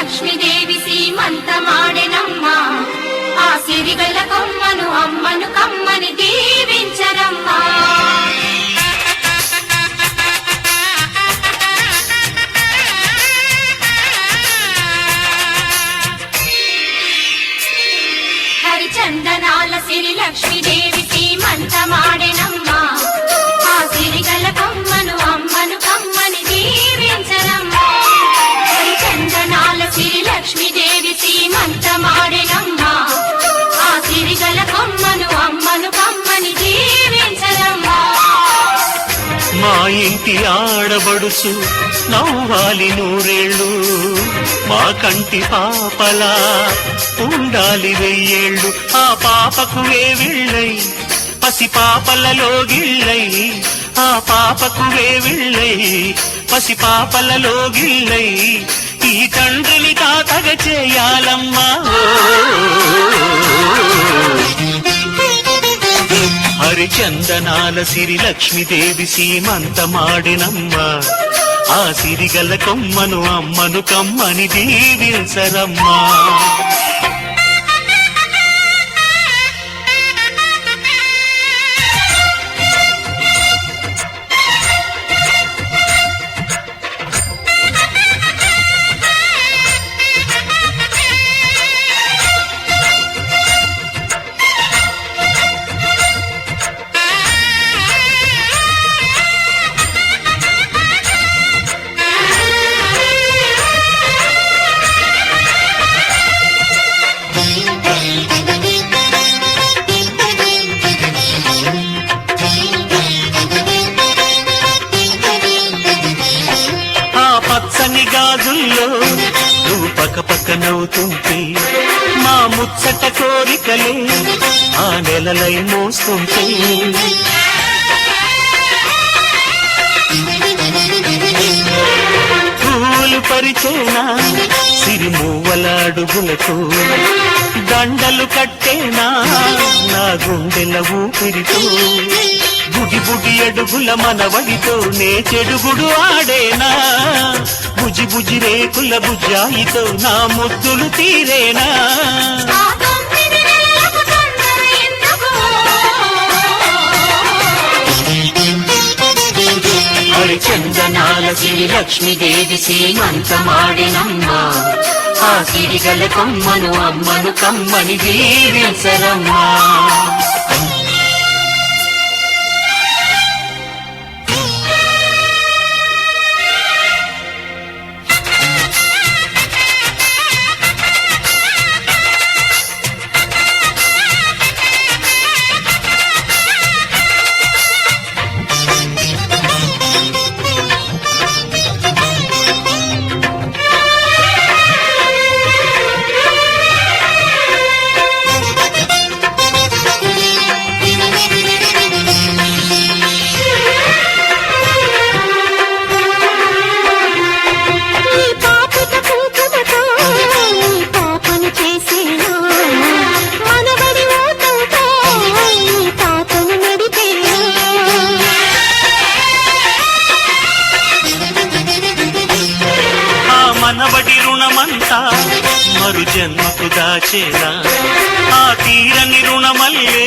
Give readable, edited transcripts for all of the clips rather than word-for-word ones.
లక్ష్మీదేవి సీమంతమాడెనమ్మా ఆ సిరిగల కొమ్మను అమ్మను కమ్మని దీవించరమ్మా. హరిచందనాల సిరి లక్ష్మీదేవి సీమంతమాడెనమ్మా ఆ సిరిగల కొమ్మను అమ్మను కమ్మని దీవించరమ్మా. హరిచందనాల సిరి లక్ష్మీదేవి సీమంతమాడెనమ్మా ఆ సిరిగల కొమ్మను అమ్మను కమ్మని దీవించరమ్మా. మా ఇంటి ఆడబడుచు నవ్వాలి నూరేళ్ళు, మా కంటి పాపలా ఉండాలి వెయ్యేళ్ళు. ఆ పాపకు వేవిళ్ళై పసి పాపలలో గిళ్ళై, ఆ పాపకు వేవిళ్ళై పసి పాపలలో గిళ్ళై ఈ తండ్రిని తాతగ చేయాలమ్మా. హరిచందనాల సిరి లక్ష్మీదేవి సీమంతమాడినమ్మా ఆ సిరిగల కొమ్మను అమ్మను కమ్మని దీవించరమ్మా. పచ్చని గాజుల్లో నువ్వు పక్క నవ్వుతుంటే మా ముచ్చట కోరికలే ఆ నెలలై మోస్తుంటే. పూలు పరిచేనా సిరిమూవల అడుగులకు, దండలు కట్టేనా నా గుండెల ఊపిరితో, బుడి బుడి అడుగుల మనవడితో నే చెడుగుడు ఆడేనా, బుజి బుజి రేకుల బుజ్జాయితో నా ముద్దులు తీరేనా. హరిచందనాల సిరి లక్ష్మీదేవి సీమంతమాడినమ్మా ఆ సిరిగల కొమ్మను అమ్మను కమ్మని దీవించరమ్మా. మనవడి రుణమంతా మరు జన్మకు దాచేనా, ఆ తీరని రుణమల్లే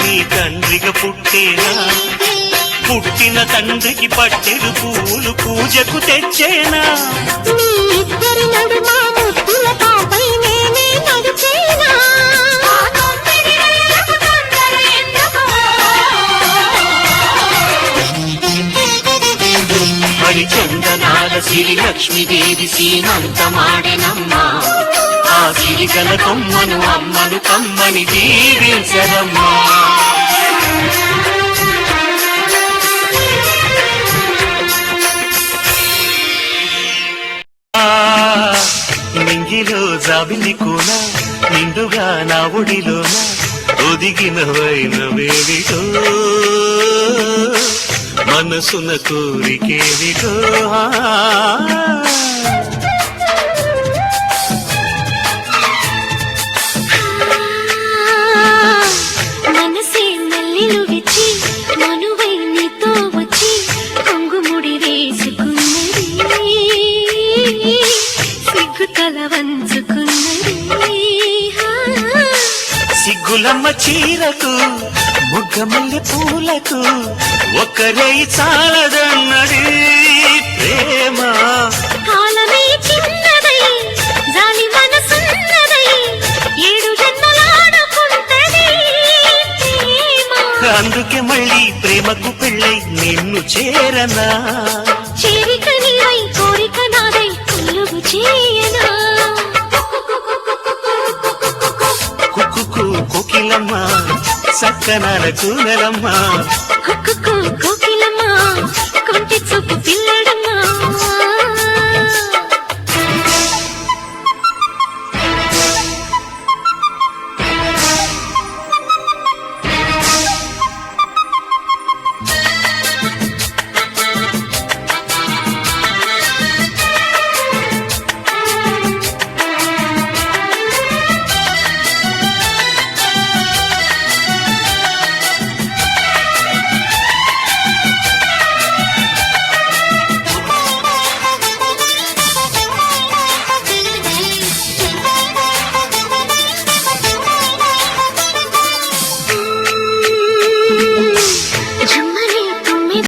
నీ తండ్రిగా పుట్టేనా, పుట్టిన తండ్రికి పట్టెడు పూలు పూజకు తెచ్చేనా. హరిచందనాల సిరి లక్ష్మీదేవి సీమంతమాడినమ్మా ఆ సిరిగల కొమ్మను అమ్మను కమ్మని దీవించరమ్మా. నింగిలో జాబిలి కూన నిండుగా నా ఒడిలోన ఒదిగిన వైనవేవిటో, మనసున కోరికేవిటో. మనసే మల్లెలు విచ్చి మనువై నీతో వచ్చి కొంగుముడి వేసుకున్నది సిగ్గుతల చీరకు ముగ్గమల్లె పూలకు ఒక్కరే చాలదన్నది ప్రేమ. కాలమే చిన్నదై జాలి మనసున్నదై ఏడు జన్మలాడుకుంటది ప్రేమ. అందుకే మళ్ళీ ప్రేమకు పెళ్ళై నిన్ను చేరనా. చేరిక నీవై కోరిక నాదై కొలువు చేయనా. కుక్కు కోకిలమ్మ సక్కనాల కూనలమ్మ. కుక్కు